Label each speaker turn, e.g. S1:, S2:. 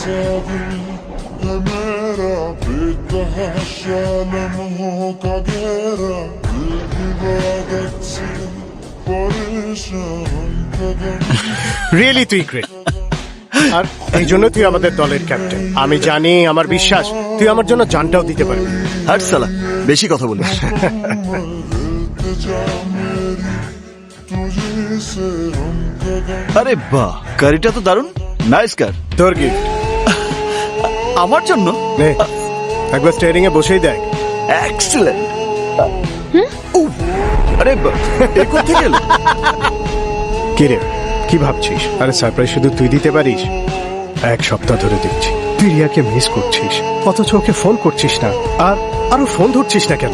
S1: है मेरा बेतहाशा लम्हों का घेरा दिल इबादत से परेशान कदम
S2: রিয়েলি তুই গ্রেট। আর এই জন্য তুই আমাদের দলের ক্যাপ্টেন। আমি জানি, আমার বিশ্বাস তুই আমার জন্য জানটাও দিতে পারবি।
S3: হাট সালা, বেশি কথা বলিস।
S1: इल्तिजा मेरी तुझे से हम कदम
S3: আরে বাহ, গাড়িটা তো দারুণ, নাইস কার।
S2: তোর গিফট
S3: আমার জন্য
S2: নে, একবার স্টিয়ারিং এ বসেই দেখ।
S3: এক্সেলেন্ট। আরে বাহ, এ কোত্থেকে এলো?
S2: কি রে, কি ভাবছিস? আরে সারপ্রাইজ শুধু তুই দিতে পারিস। এক সপ্তাহ ধরে দেখছি তুই রিয়াকে মিস করছিস, অথচ ওকে ফোন করছিস না। আর আরো ফোন ধরছিস না কেন?